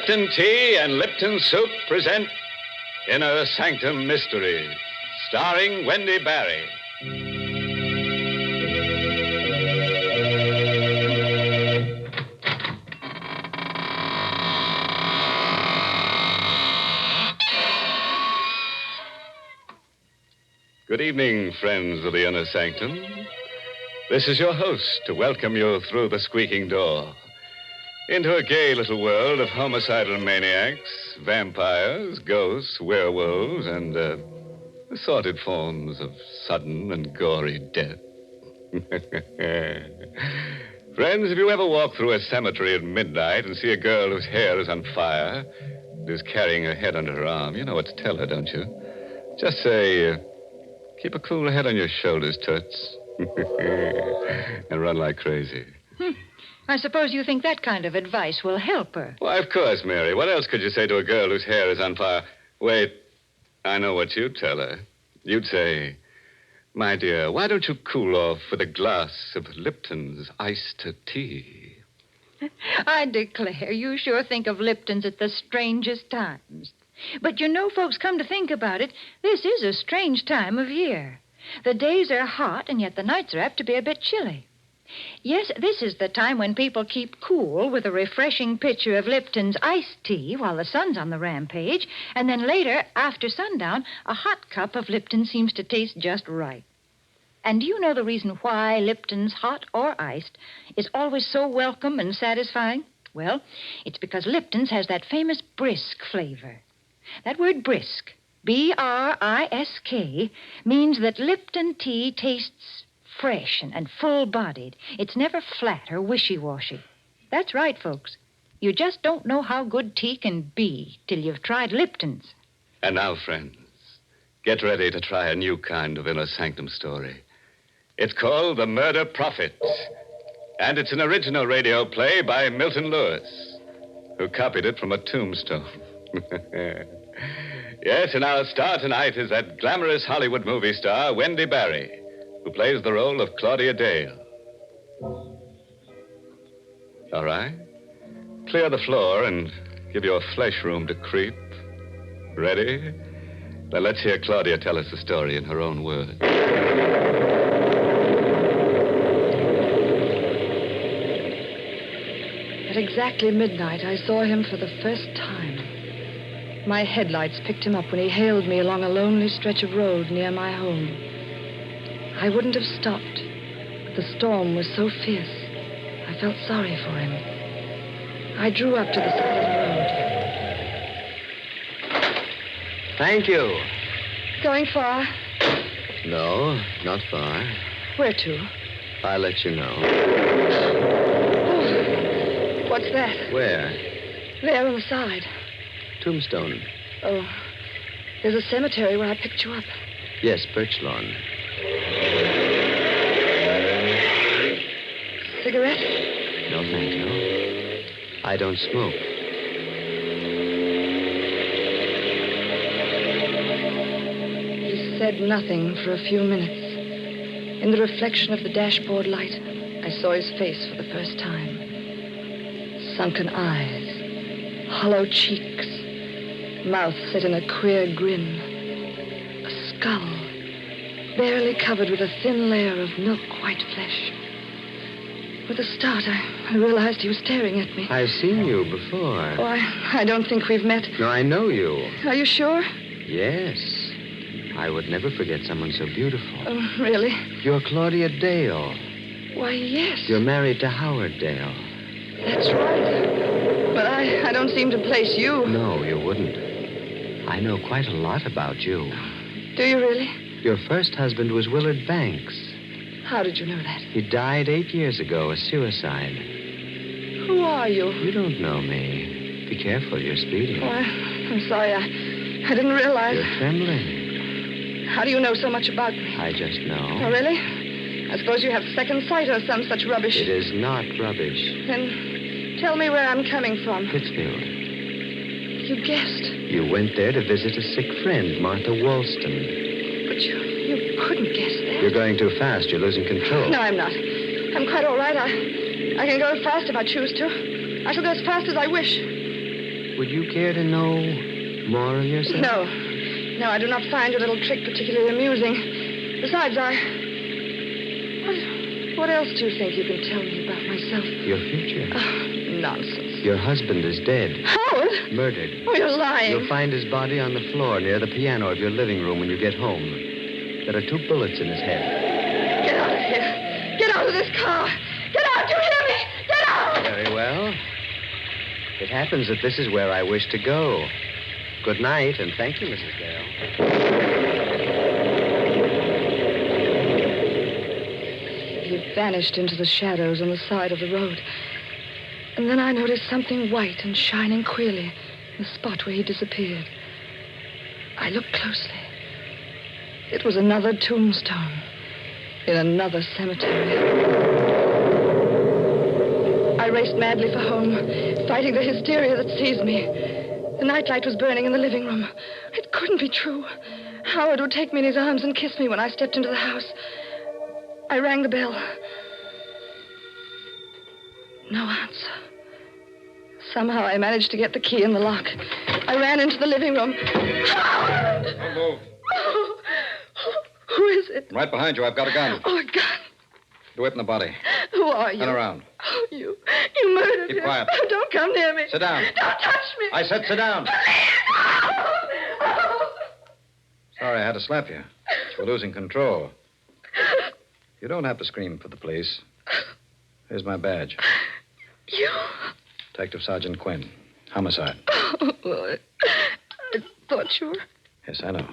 Lipton Tea and Lipton Soup present Inner Sanctum Mysteries, starring Wendy Barry. Good evening, friends of the Inner Sanctum. This is your host to welcome you through the squeaking door into a gay little world of homicidal maniacs, vampires, ghosts, werewolves, and assorted forms of sudden and gory death. Friends, if you ever walk through a cemetery at midnight and see a girl whose hair is on fire and is carrying her head under her arm, you know what to tell her, don't you? Just say, keep a cool head on your shoulders, Toots. And run like crazy. I suppose you think that kind of advice will help her. Why, of course, Mary. What else could you say to a girl whose hair is on fire? Wait, I know what you'd tell her. You'd say, my dear, why don't you cool off with a glass of Lipton's iced tea? I declare, you sure think of Lipton's at the strangest times. But you know, folks, come to think about it, this is a strange time of year. The days are hot, and yet the nights are apt to be a bit chilly. Yes, this is the time when people keep cool with a refreshing pitcher of Lipton's iced tea while the sun's on the rampage, and then later, after sundown, a hot cup of Lipton seems to taste just right. And do you know the reason why Lipton's, hot or iced, is always so welcome and satisfying? Well, it's because Lipton's has that famous brisk flavor. That word brisk, B-R-I-S-K, means that Lipton tea tastes fresh and full-bodied. It's never flat or wishy-washy. That's right, folks. You just don't know how good tea can be till you've tried Lipton's. And now, friends, get ready to try a new kind of Inner Sanctum story. It's called The Murder Prophet, and it's an original radio play by Milton Lewis, who copied it from a tombstone. Yes, and our star tonight is that glamorous Hollywood movie star, Wendy Barry, who plays the role of Claudia Dale. All right. Clear the floor and give your flesh room to creep. Ready? Now let's hear Claudia tell us the story in her own words. At exactly midnight, I saw him for the first time. My headlights picked him up when he hailed me along a lonely stretch of road near my home. I wouldn't have stopped, but the storm was so fierce, I felt sorry for him. I drew up to the side of the road. Thank you. Going far? No, not far. Where to? I'll let you know. Oh, what's that? Where? There on the side. Tombstone. Oh, there's a cemetery where I picked you up. Yes, Birch Lawn. Cigarette? No, thank you. I don't smoke. He said nothing for a few minutes. In the reflection of the dashboard light, I saw his face for the first time. Sunken eyes, hollow cheeks, mouth set in a queer grin, a skull barely covered with a thin layer of milk-white flesh. With a start, I realized he was staring at me. I've seen you before. Oh, I don't think we've met. No, I know you. Are you sure? Yes. I would never forget someone so beautiful. Oh, really? You're Claudia Dale. Why, yes. You're married to Howard Dale. That's right. But I don't seem to place you. No, you wouldn't. I know quite a lot about you. Do you really? Your first husband was Willard Banks. How did you know that? He died 8 years ago, a suicide. Who are you? You don't know me. Be careful, you're speeding. Oh, I'm sorry. I didn't realize. You're trembling. How do you know so much about me? I just know. Oh, really? I suppose you have second sight or some such rubbish. It is not rubbish. Then tell me where I'm coming from. Pittsfield. You guessed. You went there to visit a sick friend, Martha Wollstone. But you couldn't guess that. You're going too fast. You're losing control. No, I'm not. I'm quite all right. I can go fast if I choose to. I shall go as fast as I wish. Would you care to know more of yourself? No. No, I do not find your little trick particularly amusing. Besides, What else do you think you can tell me about myself? Your future. Oh, nonsense. Your husband is dead. Howard? Murdered. Oh, you're lying. You'll find his body on the floor near the piano of your living room when you get home. There are 2 bullets in his head. Get out of here. Get out of this car. Get out. You hear me? Get out. Very well. It happens that this is where I wish to go. Good night, and thank you, Mrs. Dale. He vanished into the shadows on the side of the road. And then I noticed something white and shining queerly in the spot where he disappeared. I looked closely. It was another tombstone in another cemetery. I raced madly for home, fighting the hysteria that seized me. The nightlight was burning in the living room. It couldn't be true. Howard would take me in his arms and kiss me when I stepped into the house. I rang the bell. No answer. Somehow I managed to get the key in the lock. I ran into the living room. Howard! Don't move. Oh, who is it? Right behind you. I've got a gun. Oh, a gun. Do it in the body. Who are you? Turn around. Oh, you murdered Keep him. quiet. Oh, don't come near me. Sit down. Don't touch me. I said sit down. Oh. Sorry I had to slap you. But you're losing control. You don't have to scream for the police. Here's my badge. You? Detective Sergeant Quinn. Homicide. Oh, well, I thought you were... Yes, I know.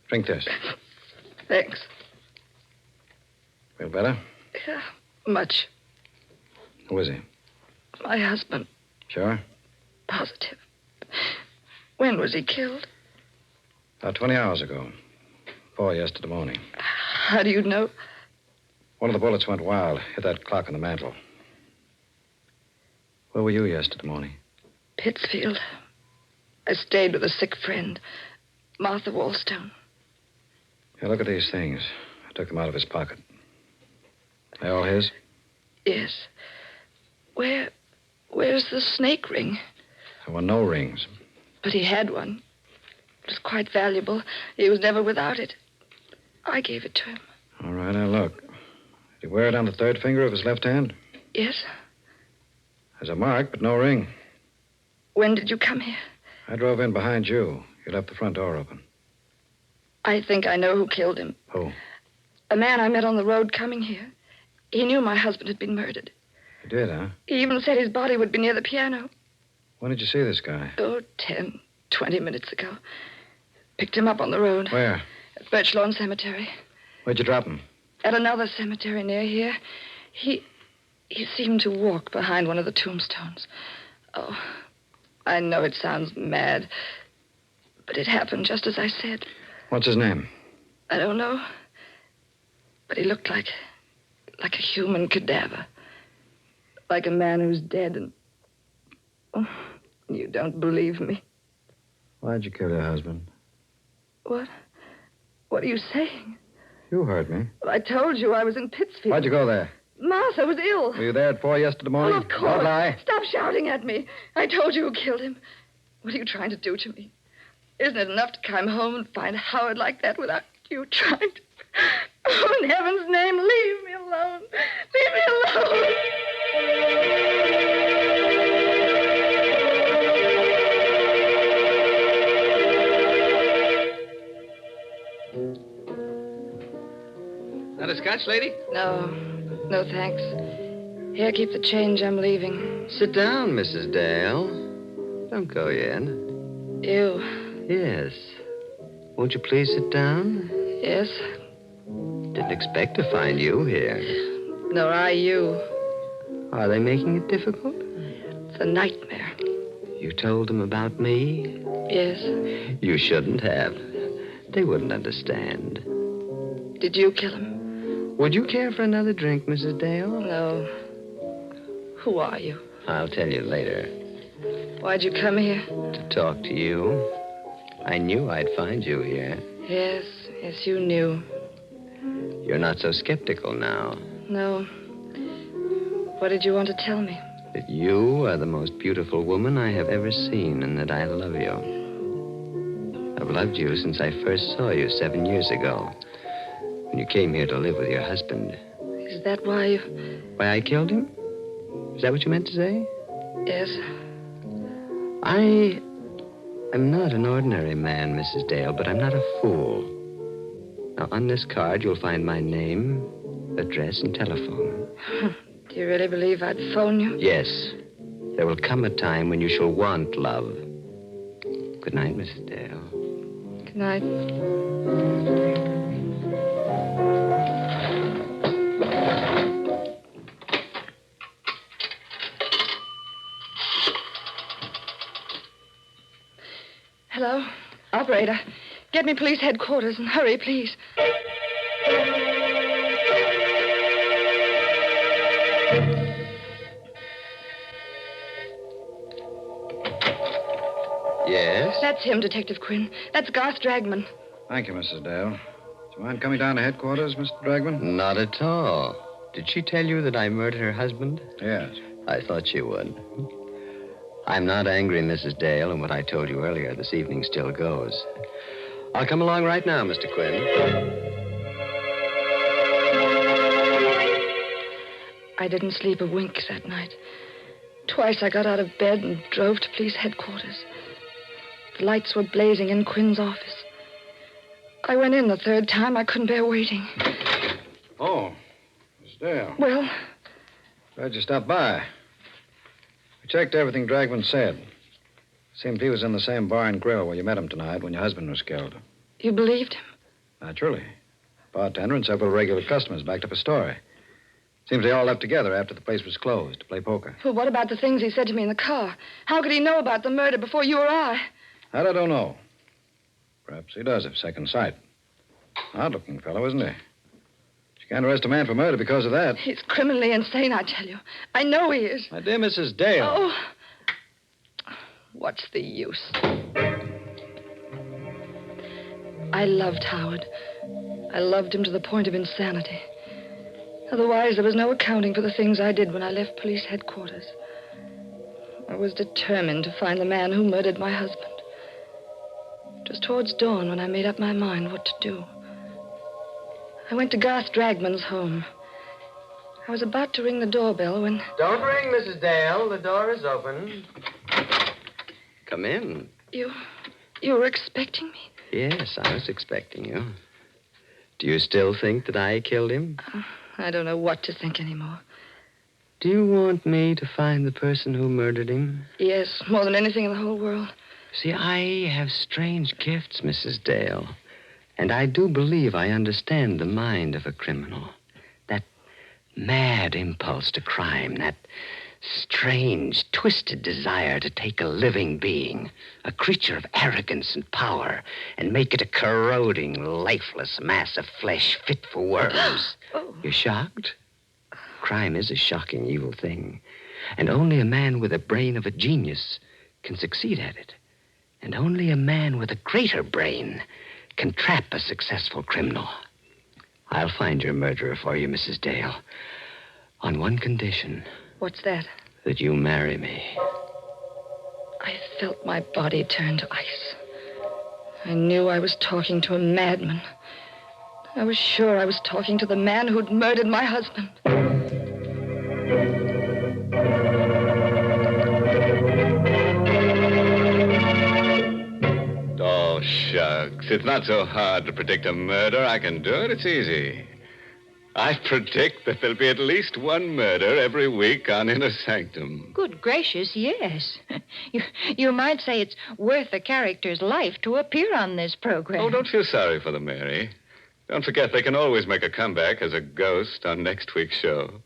Drink this. Thanks. Feel better? Yeah, much. Who is he? My husband. Sure? Positive. When was he killed? About 20 hours ago. 4 yesterday morning. How do you know? One of the bullets went wild. Hit that clock on the mantel. Where were you yesterday morning? Pittsfield. I stayed with a sick friend, Martha Wallstone. Here, look at these things. I took them out of his pocket. They all his? Yes. Where's the snake ring? There were no rings. But he had one. It was quite valuable. He was never without it. I gave it to him. All right, now look. Did he wear it on the 3rd finger of his left hand? Yes. There's a mark, but no ring. When did you come here? I drove in behind you. You left the front door open. I think I know who killed him. Who? A man I met on the road coming here. He knew my husband had been murdered. You did, huh? He even said his body would be near the piano. When did you see this guy? Oh, 10, 20 minutes ago. Picked him up on the road. Where? At Birch Lawn Cemetery. Where'd you drop him? At another cemetery near here. He seemed to walk behind one of the tombstones. Oh, I know it sounds mad, but it happened just as I said. What's his name? I don't know, but he looked like a human cadaver. Like a man who's dead and... Oh, you don't believe me. Why'd you kill your husband? What? What are you saying? You heard me. Well, I told you I was in Pittsfield. Why'd you go there? Martha was ill. Were you there at 4 yesterday morning? Well, of course. Don't lie. Stop shouting at me. I told you who killed him. What are you trying to do to me? Isn't it enough to come home and find Howard like that without you trying to... Oh, in heaven's name, leave me alone. Leave me alone. Not a scotch, lady? No, thanks. Here, keep the change. I'm leaving. Sit down, Mrs. Dale. Don't go yet. You. Yes. Won't you please sit down? Yes. Didn't expect to find you here. Nor I you. Are they making it difficult? It's a nightmare. You told them about me? Yes. You shouldn't have. They wouldn't understand. Did you kill him? Would you care for another drink, Mrs. Dale? No. Who are you? I'll tell you later. Why'd you come here? To talk to you. I knew I'd find you here. Yes, you knew. You're not so skeptical now. No. What did you want to tell me? that you are the most beautiful woman I have ever seen and that I love you. I've loved you since I first saw you 7 years ago when you came here to live with your husband. Is that why you... Why I killed him? Is that what you meant to say? Yes. I am not an ordinary man, Mrs. Dale, but I'm not a fool. Now, on this card, you'll find my name, address, and telephone. Do you really believe I'd phone you? Yes. There will come a time when you shall want love. Good night, Mrs. Dale. Good night. Hello? Operator, get me police headquarters and hurry, please. Yes? That's him, Detective Quinn. That's Garth Dragman. Thank you, Mrs. Dale. Do you mind coming down to headquarters, Mr. Dragman? Not at all. Did she tell you that I murdered her husband? Yes. I thought she would. I'm not angry, Mrs. Dale, and what I told you earlier this evening still goes. I'll come along right now, Mr. Quinn. I didn't sleep a wink that night. Twice I got out of bed and drove to police headquarters. The lights were blazing in Quinn's office. I went in the third time. I couldn't bear waiting. Oh, Miss Dale. Well, Glad you stopped by. We checked everything Dragman said. Seemed he was in the same bar and grill where you met him tonight when your husband was killed. you believed him? Naturally. Bartender and several regular customers backed up a story. Seems they all left together after the place was closed to play poker. Well, what about the things he said to me in the car? How could he know about the murder before you or I? That I don't know. Perhaps he does, if second sight. Odd-looking fellow, isn't he? You can't arrest a man for murder because of that. He's criminally insane, I tell you. I know he is. My dear Mrs. Dale. Oh. What's the use? I loved Howard. I loved him to the point of insanity. Otherwise, there was no accounting for the things I did when I left police headquarters. I was determined to find the man who murdered my husband. It was towards dawn when I made up my mind what to do. I went to Garth Dragman's home. I was about to ring the doorbell when... Don't ring, Mrs. Dale. The door is open. Come in. You were expecting me? Yes, I was expecting you. Do you still think that I killed him? I don't know what to think anymore. Do you want me to find the person who murdered him? Yes, more than anything in the whole world. See, I have strange gifts, Mrs. Dale. And I do believe I understand the mind of a criminal. That mad impulse to crime, that strange, twisted desire to take a living being, a creature of arrogance and power, and make it a corroding, lifeless mass of flesh fit for worms. Oh. You're shocked? Crime is a shocking, evil thing. And only a man with the brain of a genius can succeed at it. And only a man with a greater brain can trap a successful criminal. I'll find your murderer for you, Mrs. Dale, on one condition. What's that? That you marry me. I felt my body turn to ice. I knew I was talking to a madman. I was sure I was talking to the man who'd murdered my husband. Oh, shucks. It's not so hard to predict a murder. I can do it. It's easy. I predict that there'll be at least one murder every week on Inner Sanctum. Good gracious, yes. You might say it's worth a character's life to appear on this program. Oh, don't feel sorry for them, Mary. Don't forget they can always make a comeback as a ghost on next week's show.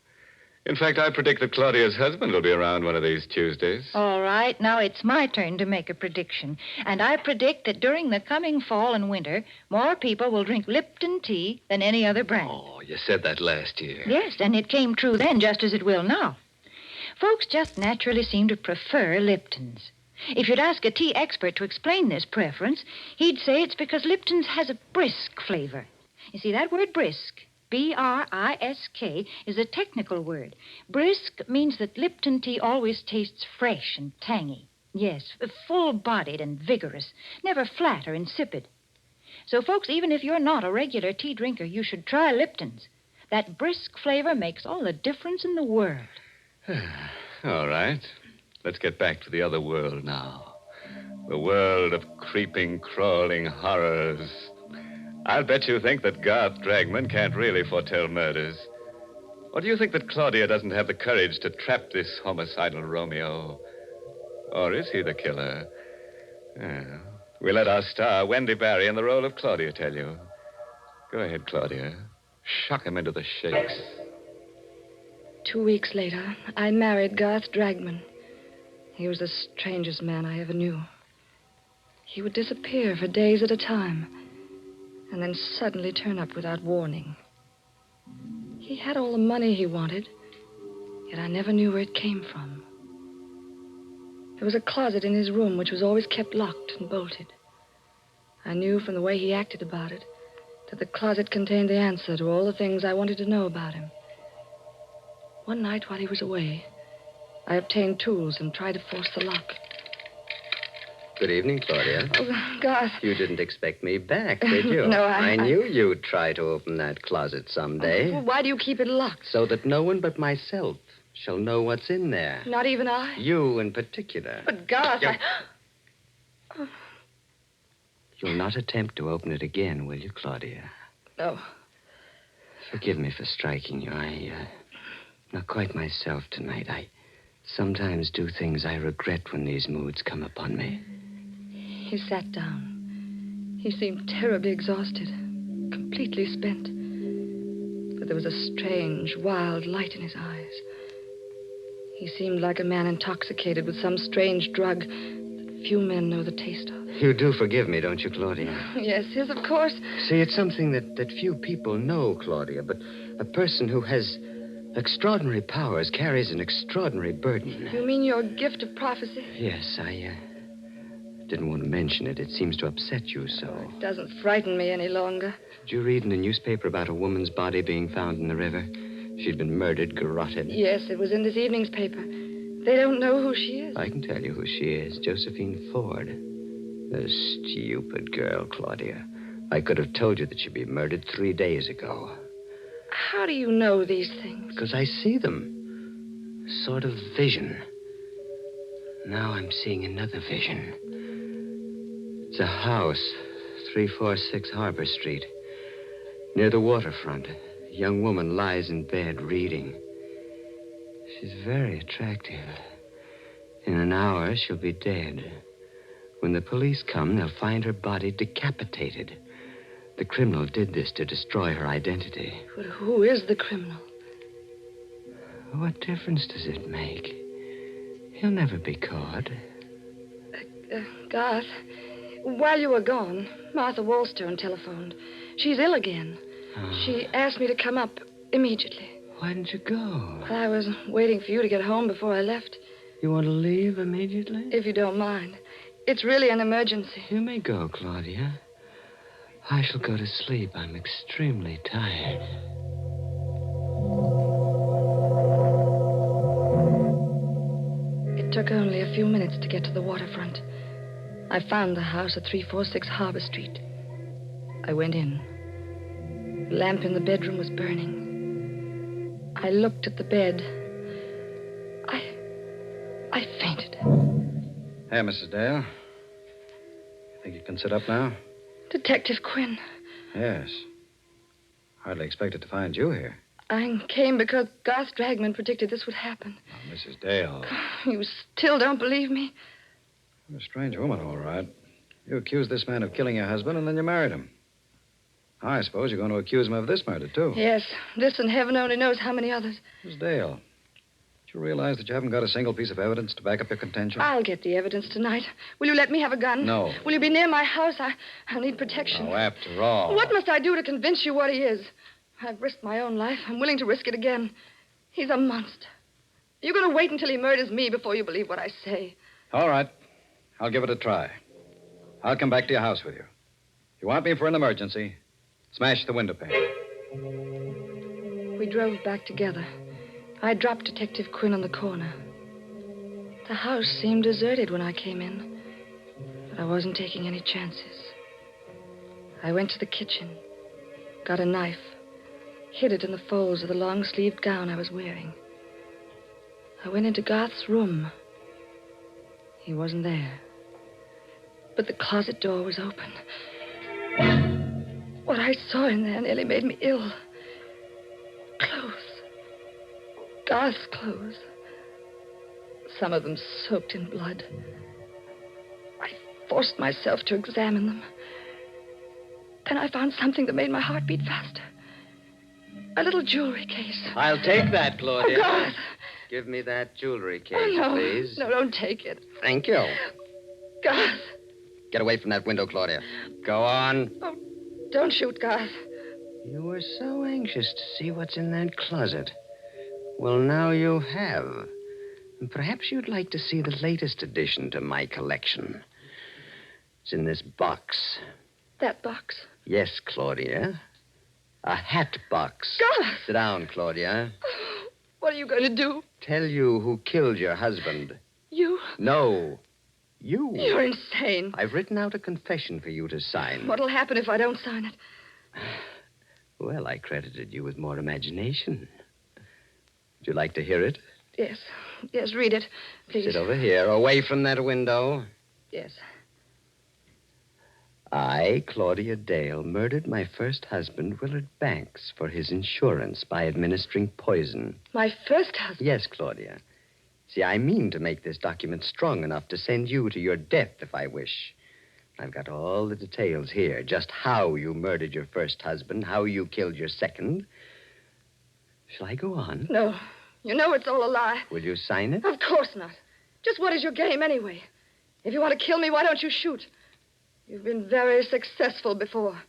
In fact, I predict that Claudia's husband will be around one of these Tuesdays. All right, now it's my turn to make a prediction. And I predict that during the coming fall and winter, more people will drink Lipton tea than any other brand. Oh, you said that last year. Yes, and it came true then just as it will now. Folks just naturally seem to prefer Lipton's. If you'd ask a tea expert to explain this preference, he'd say it's because Lipton's has a brisk flavor. You see, that word brisk, B-R-I-S-K, is a technical word. Brisk means that Lipton tea always tastes fresh and tangy. Yes, full-bodied and vigorous, never flat or insipid. So, folks, even if you're not a regular tea drinker, you should try Lipton's. That brisk flavor makes all the difference in the world. All right. Let's get back to the other world now. The world of creeping, crawling horrors. I'll bet you think that Garth Dragman can't really foretell murders. Or do you think that Claudia doesn't have the courage to trap this homicidal Romeo? Or is he the killer? We'll let our star, Wendy Barry, in the role of Claudia, tell you. Go ahead, Claudia. Shock him into the shakes. 2 weeks later, I married Garth Dragman. He was the strangest man I ever knew. He would disappear for days at a time, and then suddenly turn up without warning. He had all the money he wanted, yet I never knew where it came from. There was a closet in his room which was always kept locked and bolted. I knew from the way he acted about it that the closet contained the answer to all the things I wanted to know about him. One night while he was away, I obtained tools and tried to force the lock. Good evening, Claudia. Oh, Garth. You didn't expect me back, did you? No, I knew you'd try to open that closet someday. Well, why do you keep it locked? So that no one but myself shall know what's in there. Not even I? You in particular. But, Garth, You'll not attempt to open it again, will you, Claudia? No. Forgive me for striking you. I'm not quite myself tonight. I sometimes do things I regret when these moods come upon me. He sat down. He seemed terribly exhausted, completely spent. But there was a strange, wild light in his eyes. He seemed like a man intoxicated with some strange drug that few men know the taste of. You do forgive me, don't you, Claudia? Yes, of course. See, it's something that few people know, Claudia, but a person who has extraordinary powers carries an extraordinary burden. You mean your gift of prophecy? Yes, I didn't want to mention it. It seems to upset you so. It doesn't frighten me any longer. Did you read in the newspaper about a woman's body being found in the river? She'd been murdered, garroted. Yes, it was in this evening's paper. They don't know who she is. I can tell you who she is. Josephine Ford. A stupid girl, Claudia. I could have told you that she'd been murdered 3 days ago. How do you know these things? Because I see them. Sort of vision. Now I'm seeing another vision. It's a house, 346 Harbor Street. Near the waterfront. A young woman lies in bed reading. She's very attractive. In an hour, she'll be dead. When the police come, they'll find her body decapitated. The criminal did this to destroy her identity. But who is the criminal? What difference does it make? He'll never be caught. Garth, while you were gone, Martha Wallstone telephoned. She's ill again. Oh. She asked me to come up immediately. Why didn't you go? Well, I was waiting for you to get home before I left. You want to leave immediately? If you don't mind. It's really an emergency. You may go, Claudia. I shall go to sleep. I'm extremely tired. It took only a few minutes to get to the waterfront. I found the house at 346 Harbor Street. I went in. The lamp in the bedroom was burning. I looked at the bed. I fainted. Hey, Mrs. Dale. Think you can sit up now? Detective Quinn. Yes. Hardly expected to find you here. I came because Garth Dragman predicted this would happen. Oh, Mrs. Dale. You still don't believe me? You're a strange woman, all right. You accused this man of killing your husband, and then you married him. I suppose you're going to accuse him of this murder, too. Yes, this and heaven only knows how many others. Miss Dale, do you realize that you haven't got a single piece of evidence to back up your contention? I'll get the evidence tonight. Will you let me have a gun? No. Will you be near my house? I'll need protection. Oh, after all. What must I do to convince you what he is? I've risked my own life. I'm willing to risk it again. He's a monster. You're going to wait until he murders me before you believe what I say. All right. I'll give it a try. I'll come back to your house with you. If you want me for an emergency, smash the window pane. We drove back together. I dropped Detective Quinn on the corner. The house seemed deserted when I came in, but I wasn't taking any chances. I went to the kitchen, got a knife, hid it in the folds of the long-sleeved gown I was wearing. I went into Garth's room. He wasn't there, but the closet door was open. What I saw in there nearly made me ill. Clothes. Garth's clothes. Some of them soaked in blood. I forced myself to examine them. Then I found something that made my heart beat faster. A little jewelry case. I'll take that, Claudia. Oh, Garth. Give me that jewelry case, Oh, no. please. No, don't take it. Thank you. Garth. Get away from that window, Claudia. Go on. Oh, don't shoot, Garth. You were so anxious to see what's in that closet. Well, now you have. And perhaps you'd like to see the latest addition to my collection. It's in this box. That box. Yes, Claudia. A hat box. Garth! Sit down, Claudia. What are you going to do? Tell you who killed your husband. You? No. You. You're insane. I've written out a confession for you to sign. What'll happen if I don't sign it? Well, I credited you with more imagination. Would you like to hear it? Yes. Yes, read it, please. Sit over here, away from that window. Yes. I, Claudia Dale, murdered my first husband, Willard Banks, for his insurance by administering poison. My first husband? Yes, Claudia. See, I mean to make this document strong enough to send you to your death if I wish. I've got all the details here, just how you murdered your first husband, how you killed your second. Shall I go on? No. You know it's all a lie. Will you sign it? Of course not. Just what is your game, anyway? If you want to kill me, why don't you shoot? You've been very successful before.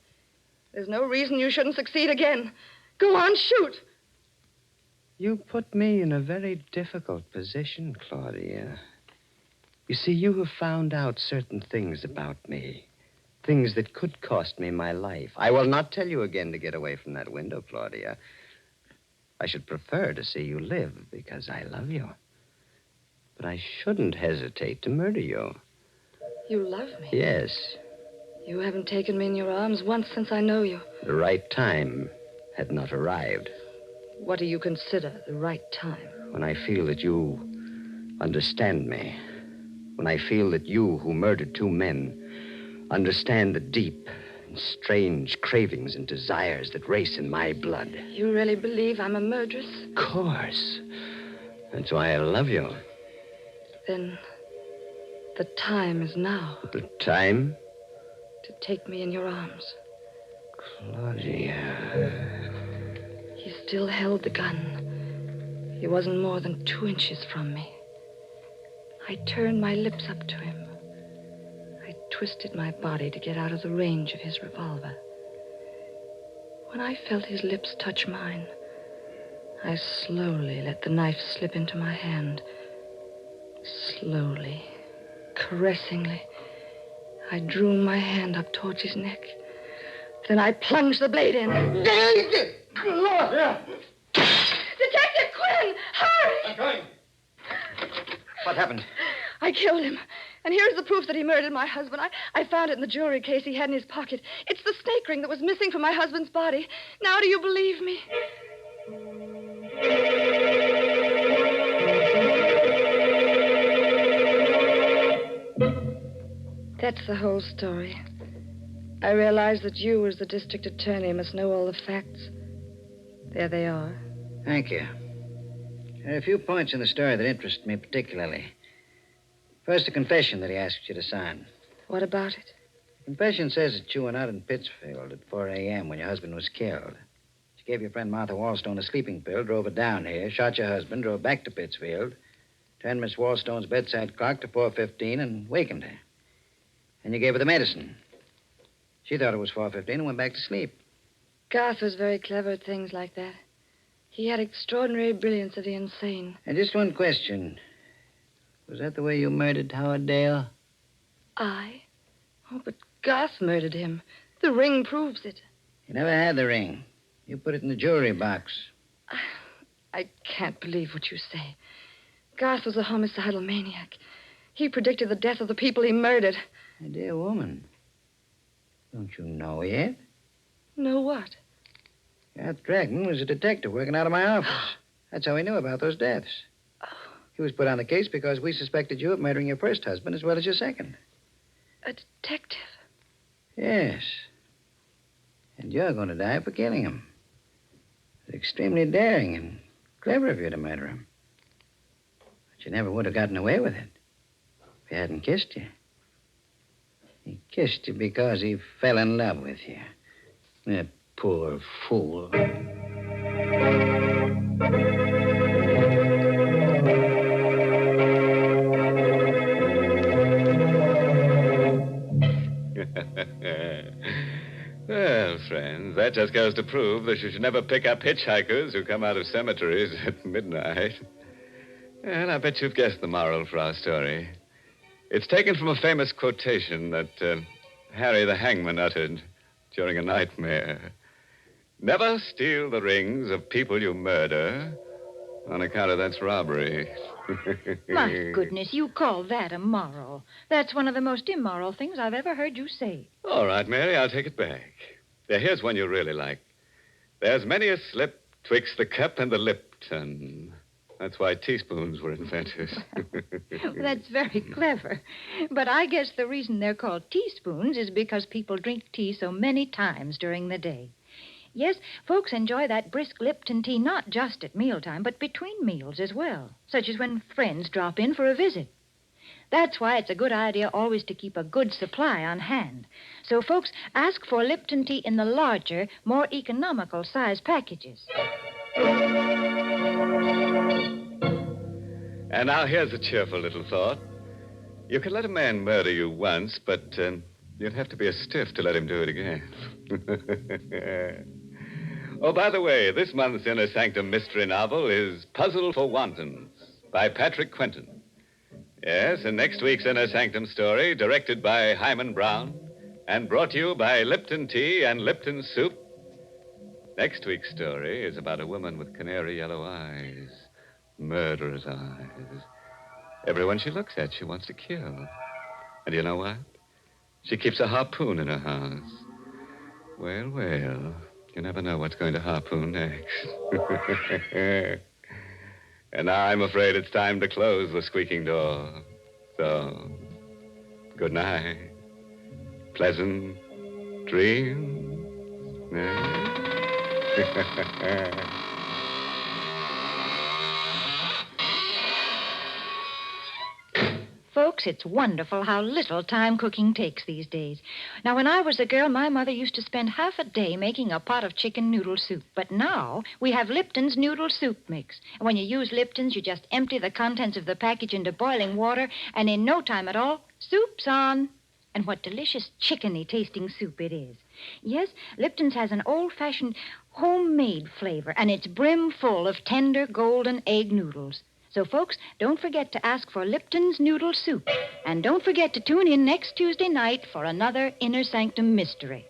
There's no reason you shouldn't succeed again. Go on, shoot. You put me in a very difficult position, Claudia. You see, you have found out certain things about me. Things that could cost me my life. I will not tell you again to get away from that window, Claudia. I should prefer to see you live because I love you. But I shouldn't hesitate to murder you. You love me? Yes. You haven't taken me in your arms once since I know you. The right time had not arrived. What do you consider the right time? When I feel that you understand me. When I feel that you, who murdered two men, understand the deep and strange cravings and desires that race in my blood. You really believe I'm a murderess? Of course. That's why I love you. Then the time is now. The time? To take me in your arms. Claudia. He still held the gun. He wasn't more than 2 inches from me. I turned my lips up to him. I twisted my body to get out of the range of his revolver. When I felt his lips touch mine, I slowly let the knife slip into my hand. Slowly, caressingly, I drew my hand up towards his neck. Then I plunged the blade in. Claudia! Detective Quinn! Hurry! I'm coming. What happened? I killed him. And here's the proof that he murdered my husband. I found it in the jewelry case he had in his pocket. It's the snake ring that was missing from my husband's body. Now do you believe me? That's the whole story. I realize that you, as the district attorney, must know all the facts. There they are. Thank you. There are a few points in the story that interest me particularly. First, the confession that he asked you to sign. What about it? The confession says that you went out in Pittsfield at 4 a.m. when your husband was killed. You gave your friend Martha Wallstone a sleeping pill, drove her down here, shot your husband, drove back to Pittsfield, turned Miss Wallstone's bedside clock to 4:15 and wakened her. And you gave her the medicine. She thought it was 4:15 and went back to sleep. Garth was very clever at things like that. He had extraordinary brilliance of the insane. And just one question. Was that the way you murdered Howard Dale? I? Oh, but Garth murdered him. The ring proves it. You never had the ring. You put it in the jewelry box. I can't believe what you say. Garth was a homicidal maniac. He predicted the death of the people he murdered. My dear woman, don't you know yet? Know what? Garth Dragman was a detective working out of my office. That's how he knew about those deaths. He was put on the case because we suspected you of murdering your first husband as well as your second. A detective? Yes. And you're going to die for killing him. It's extremely daring and clever of you to murder him. But you never would have gotten away with it if he hadn't kissed you. He kissed you because he fell in love with you. That poor fool. Well, friends, that just goes to prove that you should never pick up hitchhikers who come out of cemeteries at midnight. And I bet you've guessed the moral for our story. It's taken from a famous quotation that Harry the Hangman uttered during a nightmare. Never steal the rings of people you murder on account of that's robbery. My goodness, you call that a moral. That's one of the most immoral things I've ever heard you say. All right, Mary, I'll take it back. Now, here's one you really like. There's many a slip twixt the cup and the Lipton. That's why teaspoons were invented. That's very clever. But I guess the reason they're called teaspoons is because people drink tea so many times during the day. Yes, folks enjoy that brisk Lipton tea not just at mealtime, but between meals as well, such as when friends drop in for a visit. That's why it's a good idea always to keep a good supply on hand. So folks ask for Lipton tea in the larger, more economical size packages. And now here's a cheerful little thought. You can let a man murder you once, but you'd have to be a stiff to let him do it again. Oh, by the way, this month's Inner Sanctum mystery novel is Puzzle for Wantons by Patrick Quentin. Yes, and next week's Inner Sanctum story, directed by Hyman Brown and brought to you by Lipton Tea and Lipton Soup. Next week's story is about a woman with canary yellow eyes, murderous eyes. Everyone she looks at, she wants to kill. And you know what? She keeps a harpoon in her house. Well, well, you never know what's going to harpoon next. And now I'm afraid it's time to close the squeaking door. So, good night. Pleasant dreams. Folks, it's wonderful how little time cooking takes these days. Now, when I was a girl, my mother used to spend half a day making a pot of chicken noodle soup. But now we have Lipton's noodle soup mix. And when you use Lipton's, you just empty the contents of the package into boiling water, and in no time at all, soup's on. And what delicious chickeny tasting soup it is. Yes, Lipton's has an old-fashioned homemade flavor, and it's brim full of tender golden egg noodles. So, folks, don't forget to ask for Lipton's Noodle Soup. And don't forget to tune in next Tuesday night for another Inner Sanctum mystery.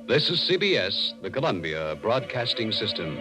This is CBS, the Columbia Broadcasting System.